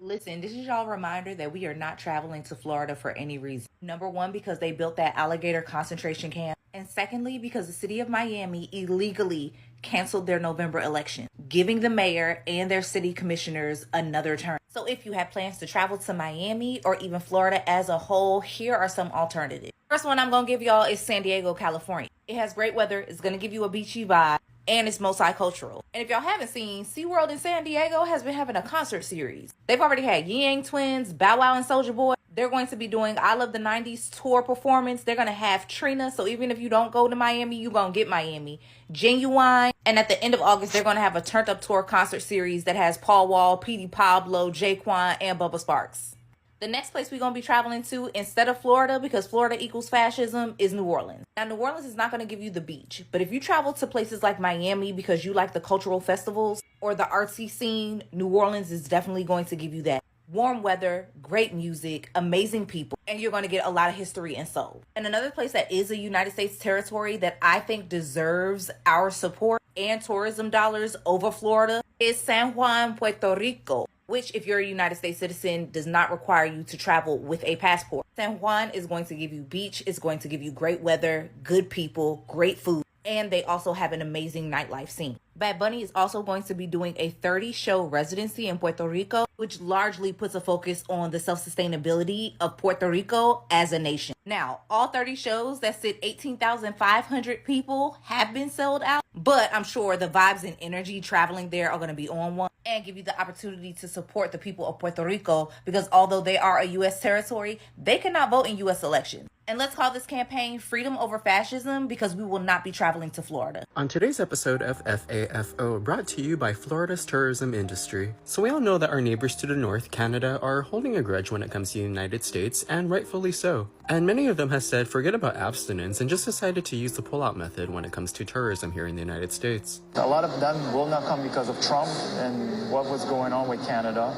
Listen, this is y'all reminder that we are not traveling to Florida for any reason. Number one, because they built that alligator concentration camp. And secondly, because the city of Miami illegally canceled their November election, giving the mayor and their city commissioners another term. So if you have plans to travel to Miami or even Florida as a whole, here are some alternatives. First one I'm going to give y'all is San Diego, California. It has great weather. It's going to give you a beachy vibe. And it's multicultural. And if y'all haven't seen, SeaWorld in San Diego has been having a concert series. They've already had Yang Twins, Bow Wow, and Soulja Boy. They're going to be doing I Love the 90s tour performance. They're going to have Trina. So even if you don't go to Miami, you're going to get Miami. Genuine. And at the end of August, they're going to have a Turned Up Tour concert series that has Paul Wall, Petey Pablo, Jaquan, and Bubba Sparks. The next place we're going to be traveling to, instead of Florida, because Florida equals fascism, is New Orleans. Now, New Orleans is not going to give you the beach, but if you travel to places like Miami because you like the cultural festivals or the artsy scene, New Orleans is definitely going to give you that. Warm weather, great music, amazing people, and you're going to get a lot of history and soul. And another place that is a United States territory that I think deserves our support and tourism dollars over Florida is San Juan, Puerto Rico, which, if you're a United States citizen, does not require you to travel with a passport. San Juan is going to give you beach, it's going to give you great weather, good people, great food, and they also have an amazing nightlife scene. Bad Bunny is also going to be doing a 30-show residency in Puerto Rico, which largely puts a focus on the self-sustainability of Puerto Rico as a nation. Now, all 30 shows that sit 18,500 people have been sold out, but I'm sure the vibes and energy traveling there are going to be on one and give you the opportunity to support the people of Puerto Rico because although they are a U.S. territory, they cannot vote in U.S. elections. And let's call this campaign Freedom Over Fascism because we will not be traveling to Florida. On today's episode of FAFO, brought to you by Florida's tourism industry. So we all know that our neighbors to the north, Canada, are holding a grudge when it comes to the United States, and rightfully so. And many of them have said forget about abstinence and just decided to use the pull-out method when it comes to tourism here in the United States. A lot of them will not come because of Trump and what was going on with Canada.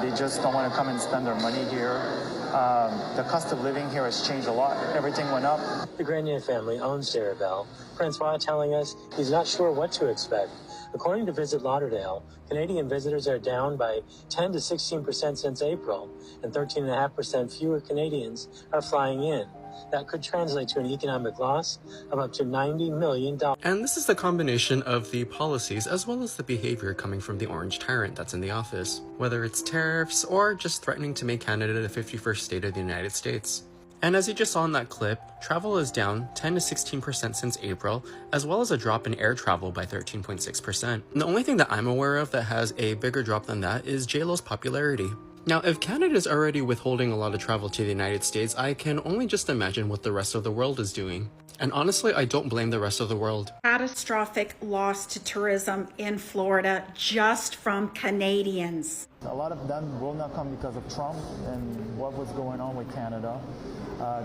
They just don't want to come and spend their money here. The cost of living here has changed a lot. Everything went up. The Grenier family owns Jarabelle. Francois telling us he's not sure what to expect. According to Visit Lauderdale, Canadian visitors are down by 10 to 16% since April, and 13.5% fewer Canadians are flying in. That could translate to an economic loss of up to $90 million. And this is the combination of the policies as well as the behavior coming from the orange tyrant that's in the office, whether it's tariffs or just threatening to make Canada the 51st state of the United States. And as you just saw in that clip, travel is down 10 to 16% since April, as well as a drop in air travel by 13.6%. The only thing that I'm aware of that has a bigger drop than that is JLo's popularity. Now, if Canada is already withholding a lot of travel to the United States, I can only just imagine what the rest of the world is doing. And honestly, I don't blame the rest of the world. Catastrophic loss to tourism in Florida just from Canadians. A lot of them will not come because of Trump and what was going on with Canada.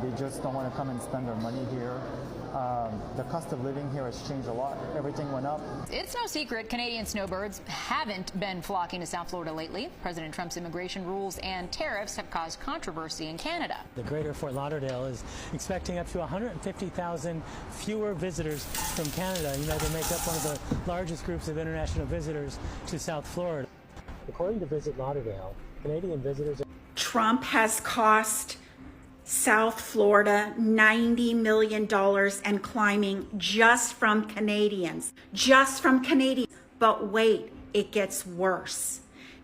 They just don't want to come and spend their money here. The cost of living here has changed a lot. Everything went up. It's no secret Canadian snowbirds haven't been flocking to South Florida lately. President Trump's immigration rules and tariffs have caused controversy in Canada. The greater Fort Lauderdale is expecting up to 150,000 fewer visitors from Canada. You know, they make up one of the largest groups of international visitors to South Florida. According to Visit Lauderdale, Canadian visitors... Trump has cost South Florida $90 million and climbing just from Canadians. Just from Canadians. But wait, it gets worse.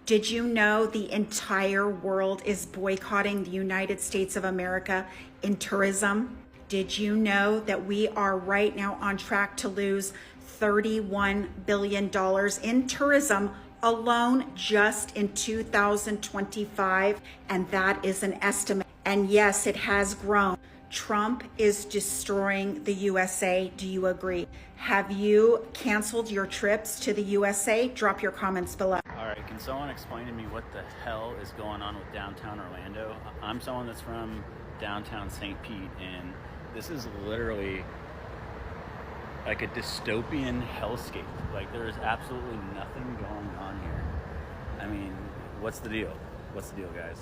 Did you know the entire world is boycotting the United States of America in tourism? Did you know that we are right now on track to lose $31 billion in tourism alone just in 2025? And that is an estimate. And yes, it has grown. Trump is destroying the USA. Do you agree? Have you canceled your trips to the USA? Drop your comments below. All right, can someone explain to me what the hell is going on with downtown Orlando? I'm someone that's from downtown St. Pete, and this is literally like a dystopian hellscape. Like, there is absolutely nothing going on here. I mean, what's the deal? What's the deal, guys?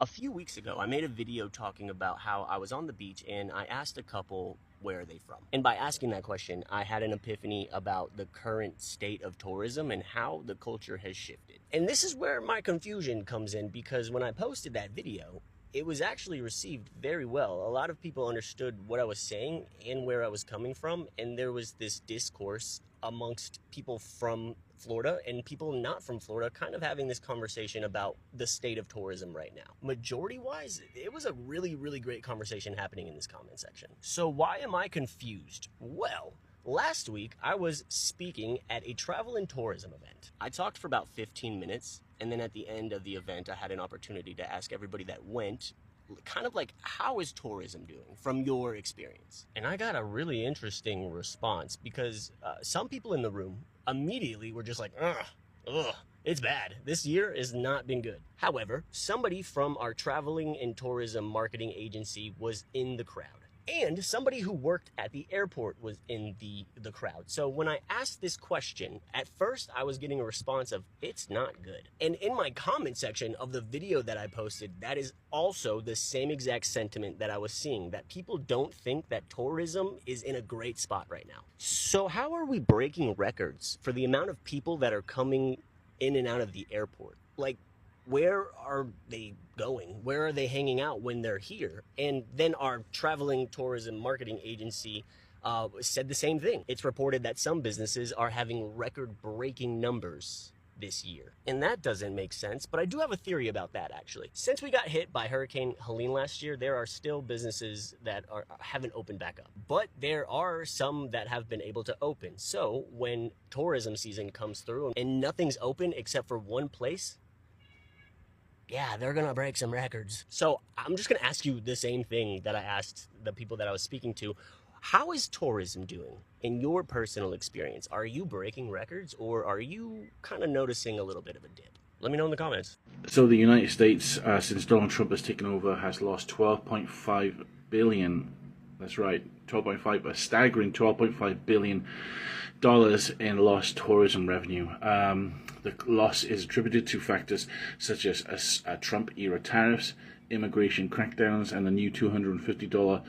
A few weeks ago, I made a video talking about how I was on the beach and I asked a couple where are they from? And by asking that question, I had an epiphany about the current state of tourism and how the culture has shifted. And this is where my confusion comes in, because when I posted that video, it was actually received very well. A lot of people understood what I was saying and where I was coming from, and there was this discourse amongst people from Florida and people not from Florida kind of having this conversation about the state of tourism right now. Majority-wise, it was a really, really great conversation happening in this comment section. So why am I confused? Well, last week, I was speaking at a travel and tourism event. I talked for about 15 minutes, and then at the end of the event, I had an opportunity to ask everybody that went, kind of like, how is tourism doing from your experience? And I got a really interesting response, because some people in the room immediately were just like, ugh, it's bad. This year has not been good. However, somebody from our traveling and tourism marketing agency was in the crowd. And somebody who worked at the airport was in the crowd. So when I asked this question, at first I was getting a response of, it's not good. And in my comment section of the video that I posted, that is also the same exact sentiment that I was seeing, that people don't think that tourism is in a great spot right now. So how are we breaking records for the amount of people that are coming in and out of the airport? Like, where are they going? Where are they hanging out when they're here? And then our traveling tourism marketing agency said the same thing. It's reported that some businesses are having record-breaking numbers this year. And that doesn't make sense, but I do have a theory about that, actually. Since we got hit by Hurricane Helene last year, there are still businesses that haven't opened back up. But there are some that have been able to open. So when tourism season comes through and nothing's open except for one place, yeah, they're gonna break some records. So I'm just gonna ask you the same thing that I asked the people that I was speaking to. How is tourism doing in your personal experience? Are you breaking records, or are you kind of noticing a little bit of a dip? Let me know in the comments. So the United States, since Donald Trump has taken over, has lost $12.5 billion. That's right, 12.5, a staggering $12.5 billion in lost tourism revenue. The loss is attributed to factors such as Trump-era tariffs, immigration crackdowns, and the new $250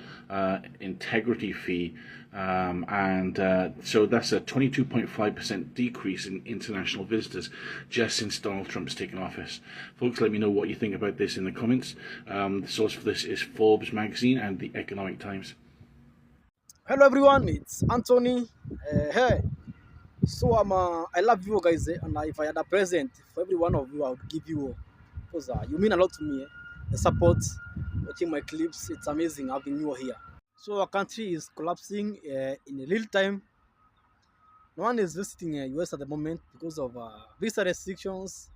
integrity fee. So that's a 22.5% decrease in international visitors just since Donald Trump's taken office. Folks, let me know what you think about this in the comments. The source for this is Forbes magazine and the Economic Times. Hello everyone, it's Anthony. Hey, so I love you guys, and if I had a present for every one of you, I would give you, because you mean a lot to me. The support, watching my clips, it's amazing having you here. So our country is collapsing in real time. No one is visiting US at the moment because of visa restrictions,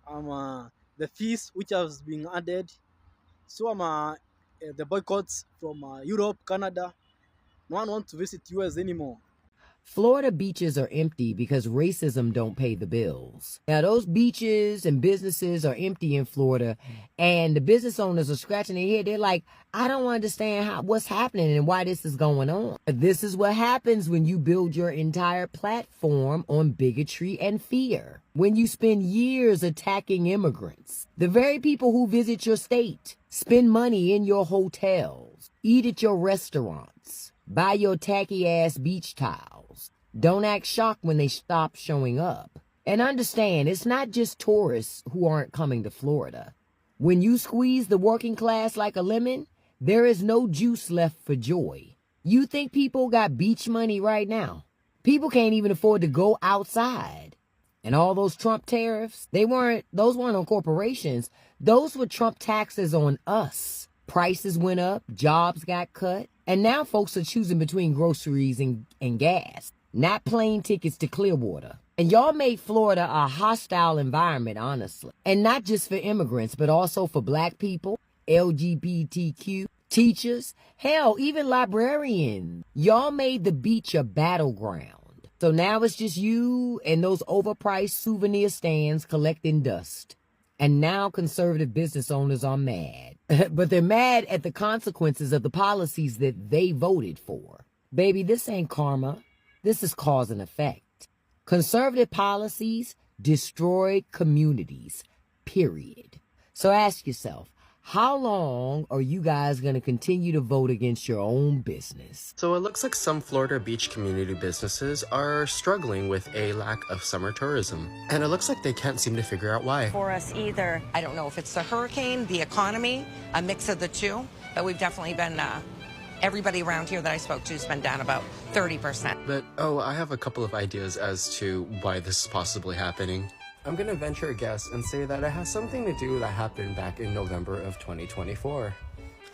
the fees which has been added. So the boycotts from Europe, Canada. No one wants to visit US anymore. Florida beaches are empty because racism don't pay the bills. Now, those beaches and businesses are empty in Florida, and the business owners are scratching their head. They're like, I don't understand what's happening and why this is going on. This is what happens when you build your entire platform on bigotry and fear. When you spend years attacking immigrants, the very people who visit your state, spend money in your hotels, eat at your restaurants, buy your tacky-ass beach tiles, don't act shocked when they stop showing up. And understand, it's not just tourists who aren't coming to Florida. When you squeeze the working class like a lemon, there is no juice left for joy. You think people got beach money right now? People can't even afford to go outside. And all those Trump tariffs, those weren't on corporations. Those were Trump taxes on us. Prices went up, jobs got cut, and now folks are choosing between groceries and gas, not plane tickets to Clearwater. And y'all made Florida a hostile environment, honestly. And not just for immigrants, but also for black people, LGBTQ, teachers, hell, even librarians. Y'all made the beach a battleground. So now it's just you and those overpriced souvenir stands collecting dust. And now conservative business owners are mad. But they're mad at the consequences of the policies that they voted for. Baby, this ain't karma. This is cause and effect. Conservative policies destroy communities, period. So ask yourself, How long are you guys going to continue to vote against your own business? So it looks like some Florida beach community businesses are struggling with a lack of summer tourism. And it looks like they can't seem to figure out why. For us either. I don't know if it's the hurricane, the economy, a mix of the two, but we've definitely been, everybody around here that I spoke to has been down about 30%. But, I have a couple of ideas as to why this is possibly happening. I'm gonna venture a guess and say that it has something to do that happened back in November of 2024.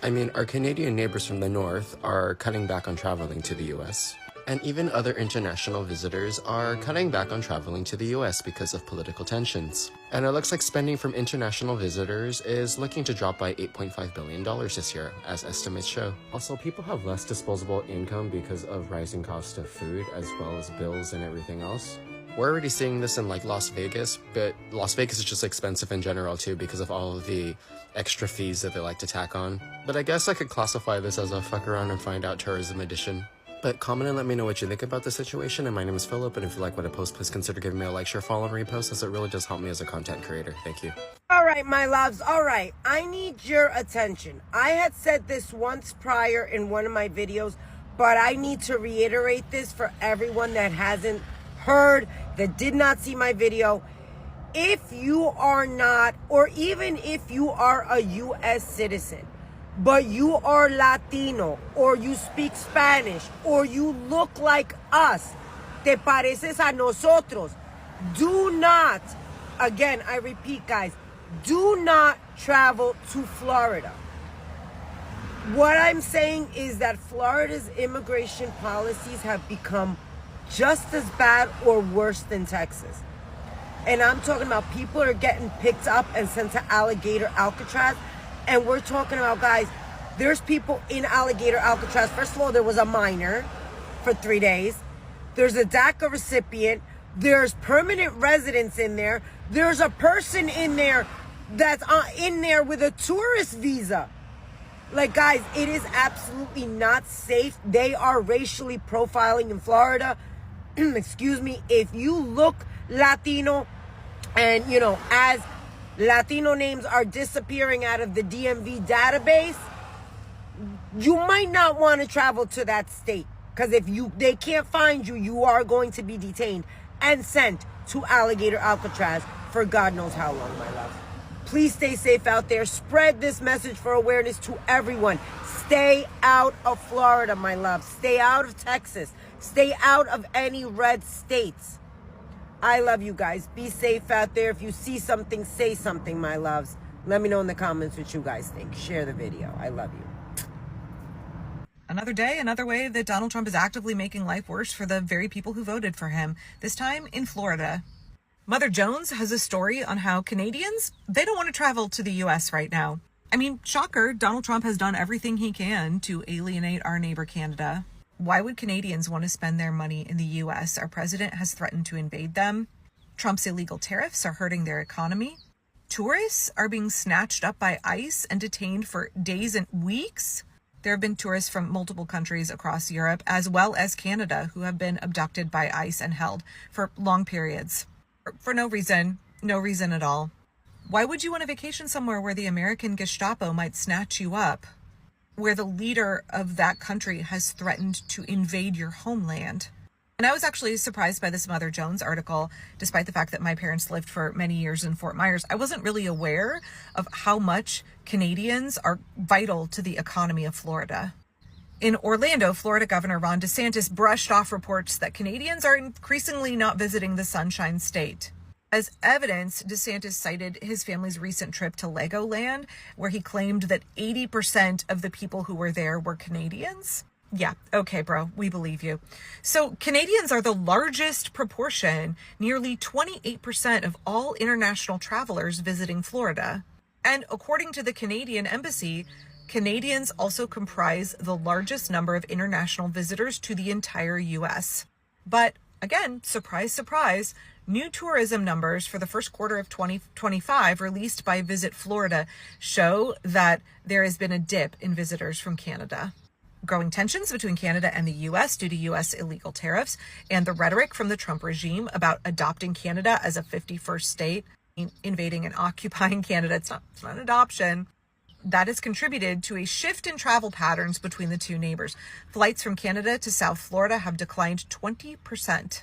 I mean, our Canadian neighbors from the north are cutting back on traveling to the US. And even other international visitors are cutting back on traveling to the US because of political tensions. And it looks like spending from international visitors is looking to drop by $8.5 billion this year, as estimates show. Also, people have less disposable income because of rising cost of food, as well as bills and everything else. We're already seeing this in like Las Vegas, but Las Vegas is just expensive in general too because of all of the extra fees that they like to tack on. But I guess I could classify this as a fuck around and find out tourism edition. But comment and let me know what you think about the situation. And my name is Philip, and if you like what I post, please consider giving me a like, share, follow, and repost, as it really does help me as a content creator. Thank you. All right, my loves. All right, I need your attention. I had said this once prior in one of my videos, but I need to reiterate this for everyone that hasn't heard, that did not see my video. If you are not, or even if you are a U.S. citizen, but you are Latino, or you speak Spanish, or you look like us, te pareces a nosotros, do not, again, I repeat, guys, do not travel to Florida. What I'm saying is that Florida's immigration policies have become just as bad or worse than Texas. And I'm talking about people are getting picked up and sent to Alligator Alcatraz. And we're talking about, guys, there's people in Alligator Alcatraz. First of all, there was a minor for 3 days. There's a DACA recipient. There's permanent residents in there. There's a person in there that's in there with a tourist visa. Like, guys, it is absolutely not safe. They are racially profiling in Florida. Excuse me. If you look Latino and, you know, as Latino names are disappearing out of the DMV database, you might not want to travel to that state. Because if they can't find you, you are going to be detained and sent to Alligator Alcatraz for God knows how long, my love. Please stay safe out there. Spread this message for awareness to everyone. Stay out of Florida, my love. Stay out of Texas. Stay out of any red states. I love you guys. Be safe out there. If you see something, say something, my loves. Let me know in the comments what you guys think. Share the video. I love you. Another day, another way that Donald Trump is actively making life worse for the very people who voted for him, this time in Florida. Mother Jones has a story on how Canadians, they don't want to travel to the U.S. right now. I mean, shocker, Donald Trump has done everything he can to alienate our neighbor Canada. Why would Canadians want to spend their money in the U.S.? Our president has threatened to invade them. Trump's illegal tariffs are hurting their economy. Tourists are being snatched up by ICE and detained for days and weeks. There have been tourists from multiple countries across Europe, as well as Canada, who have been abducted by ICE and held for long periods. For no reason at all. Why would you want to vacation somewhere where the American Gestapo might snatch you up? Where the leader of that country has threatened to invade your homeland? And I was actually surprised by this Mother Jones article, despite the fact that my parents lived for many years in Fort Myers. I wasn't really aware of how much Canadians are vital to the economy of Florida. In Orlando, Florida Governor Ron DeSantis brushed off reports that Canadians are increasingly not visiting the Sunshine State. As evidence, DeSantis cited his family's recent trip to Legoland, where he claimed that 80% of the people who were there were Canadians. Yeah, okay, bro, we believe you. So Canadians are the largest proportion, nearly 28% of all international travelers visiting Florida. And according to the Canadian Embassy, Canadians also comprise the largest number of international visitors to the entire U.S. But again, surprise, surprise, new tourism numbers for the first quarter of 2025 released by Visit Florida show that there has been a dip in visitors from Canada. Growing tensions between Canada and the U.S. due to U.S. illegal tariffs and the rhetoric from the Trump regime about adopting Canada as a 51st state, invading and occupying Canada. It's not an adoption. that has contributed to a shift in travel patterns between the two neighbors. Flights from Canada to South Florida have declined 20%.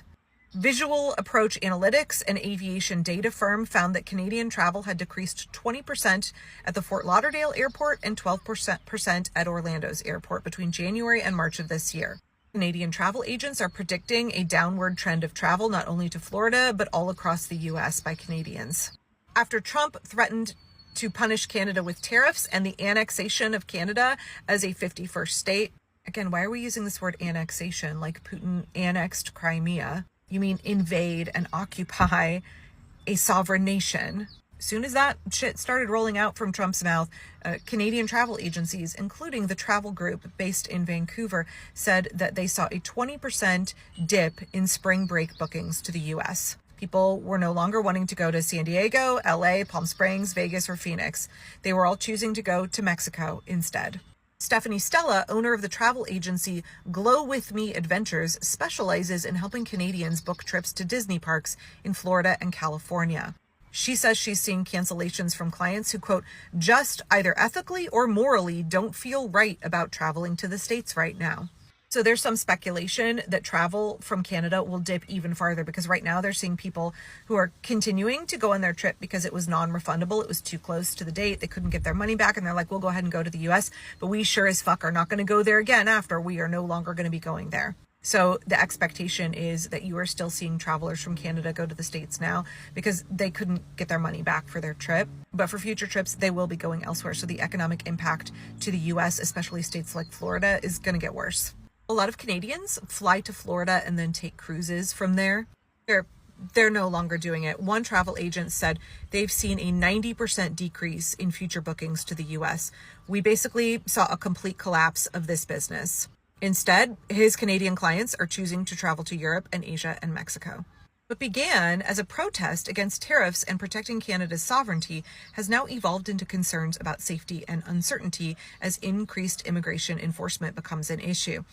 Visual Approach Analytics, an aviation data firm, found that Canadian travel had decreased 20% at the Fort Lauderdale airport and 12% at Orlando's airport between January and March of this year. Canadian travel agents are predicting a downward trend of travel not only to Florida, but all across the U.S. by Canadians. After Trump threatened to punish Canada with tariffs and the annexation of Canada as a 51st state, again, why are we using this word annexation like Putin annexed Crimea? You mean invade and occupy a sovereign nation. As soon as that shit started rolling out from Trump's mouth, Canadian travel agencies, including the Travel Group based in Vancouver, said that they saw a 20% dip in spring break bookings to the U.S. People were no longer wanting to go to San Diego, LA, Palm Springs, Vegas, or Phoenix. They were all choosing to go to Mexico instead. Stephanie Stella, owner of the travel agency Glow With Me Adventures, specializes in helping Canadians book trips to Disney parks in Florida and California. She says she's seeing cancellations from clients who, quote, just either ethically or morally don't feel right about traveling to the States right now. So there's some speculation that travel from Canada will dip even farther because right now they're seeing people who are continuing to go on their trip because it was non-refundable. It was too close to the date. They couldn't get their money back. And they're like, we'll go ahead and go to the US, but we sure as fuck are not going to go there again after we are no longer going to be going there. So the expectation is that you are still seeing travelers from Canada go to the States now because they couldn't get their money back for their trip. But for future trips, they will be going elsewhere. So the economic impact to the US, especially states like Florida, is going to get worse. A lot of Canadians fly to Florida and then take cruises from there. They're no longer doing it. One travel agent said they've seen a 90% decrease in future bookings to the US. We basically saw a complete collapse of this business. Instead, his Canadian clients are choosing to travel to Europe and Asia and Mexico. What began as a protest against tariffs and protecting Canada's sovereignty has now evolved into concerns about safety and uncertainty as increased immigration enforcement becomes an issue.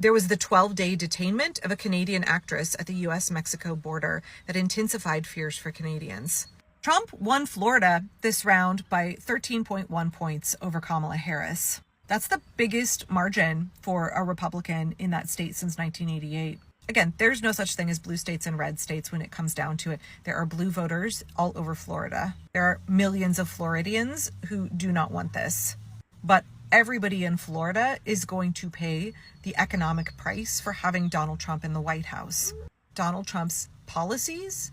There was the 12-day detainment of a Canadian actress at the U.S.-Mexico border that intensified fears for Canadians. Trump won Florida this round by 13.1 points over Kamala Harris. That's the biggest margin for a Republican in that state since 1988. Again, there's no such thing as blue states and red states when it comes down to it. There are blue voters all over Florida. There are millions of Floridians who do not want this. But everybody in Florida is going to pay the economic price for having Donald Trump in the White House. Donald Trump's policies,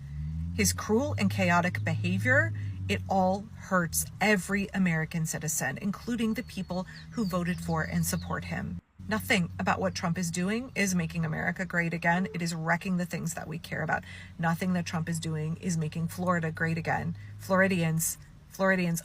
his cruel and chaotic behavior, it all hurts every American citizen, including the people who voted for and support him. Nothing about what Trump is doing is making America great again. It is wrecking the things that we care about. Nothing that Trump is doing is making Florida great again. Floridians,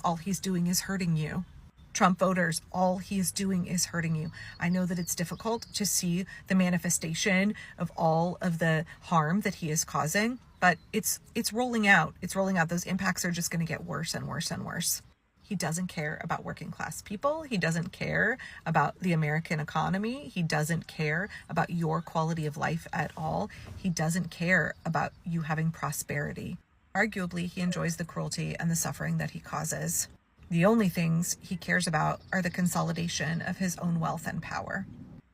all he's doing is hurting you. Trump voters, all he is doing is hurting you. I know that it's difficult to see the manifestation of all of the harm that he is causing, but it's rolling out. It's rolling out. Those impacts are just going to get worse and worse and worse. He doesn't care about working class people. He doesn't care about the American economy. He doesn't care about your quality of life at all. He doesn't care about you having prosperity. Arguably, he enjoys the cruelty and the suffering that he causes. The only things he cares about are the consolidation of his own wealth and power.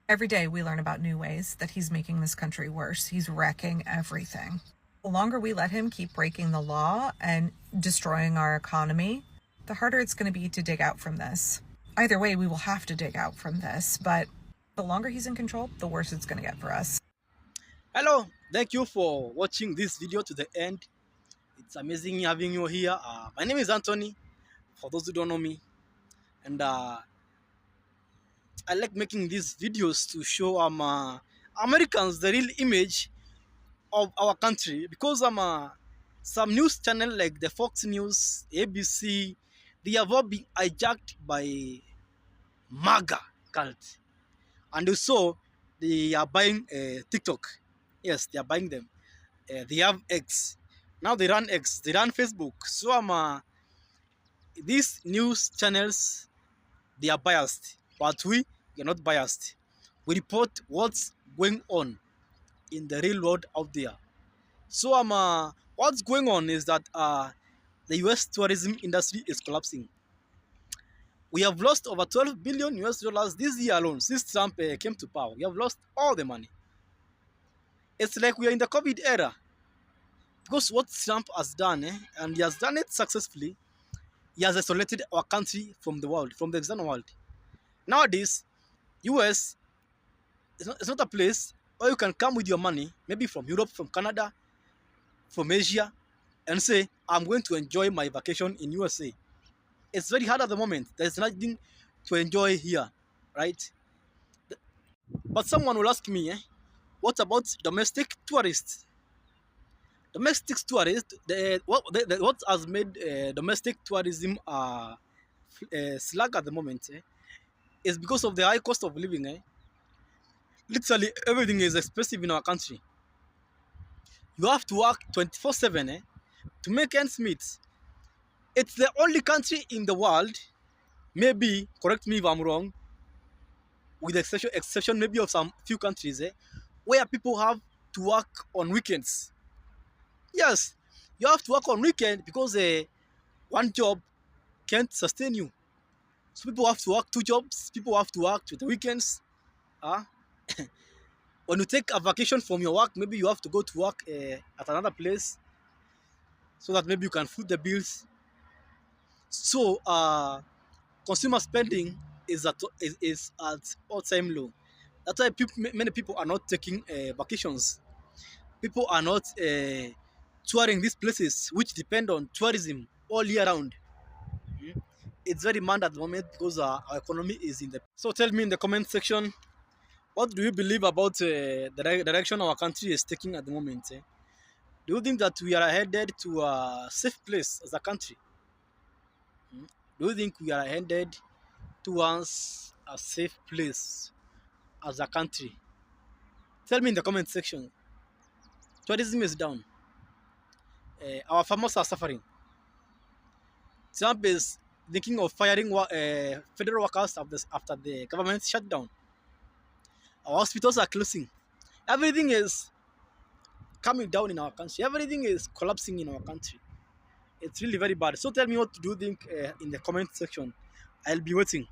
Every day we learn about new ways that he's making this country worse. He's wrecking everything. The longer we let him keep breaking the law and destroying our economy, the harder it's going to be to dig out from this. Either way, we will have to dig out from this, but the longer he's in control, the worse it's going to get for us. Hello, thank you for watching this video to the end. It's amazing having you here. My name is Anthony, for those who don't know me, and I like making these videos to show Americans the real image of our country, because some news channel like the Fox News, ABC, they have all been hijacked by MAGA cult, and also they are buying TikTok. Yes, they are buying them. They have X. Now they run X. They run Facebook. So these news channels, they are biased, but we are not biased. We report what's going on in the real world out there. So what's going on is that the US tourism industry is collapsing. We have lost over 12 billion US dollars this year alone since Trump came to power. We have lost all the money. It's like we are in the COVID era. Because what Trump has done, and he has done it successfully, he has isolated our country from the world, from the external world. Nowadays, US it's not a place where you can come with your money, maybe from Europe, from Canada, from Asia, and say, I'm going to enjoy my vacation in USA. It's very hard at the moment. There's nothing to enjoy here, right? But someone will ask me, what about domestic tourists? Domestic tourists, what has made domestic tourism slack at the moment is because of the high cost of living. Literally, everything is expensive in our country. You have to work 24/7 to make ends meet. It's the only country in the world, maybe, correct me if I'm wrong, with the exception maybe of some few countries, where people have to work on weekends. Yes, you have to work on weekend because one job can't sustain you. So people have to work 2 jobs. People have to work to the weekends. When you take a vacation from your work, maybe you have to go to work at another place so that maybe you can foot the bills. So consumer spending is at all-time low. That's why many people are not taking vacations. People are not touring these places which depend on tourism all year round. It's very mad at the moment because our economy is in the... So tell me in the comment section, what do you believe about the direction our country is taking at the moment? Do you think that we are headed to a safe place as a country? Do you think we are headed towards a safe place as a country? Tell me in the comment section. Tourism is down. Our farmers are suffering. Trump is thinking of firing federal workers after the government shutdown. Our hospitals are closing. Everything is coming down in our country. Everything is collapsing in our country. It's really very bad. So tell me, what do you think in the comment section? I'll be waiting.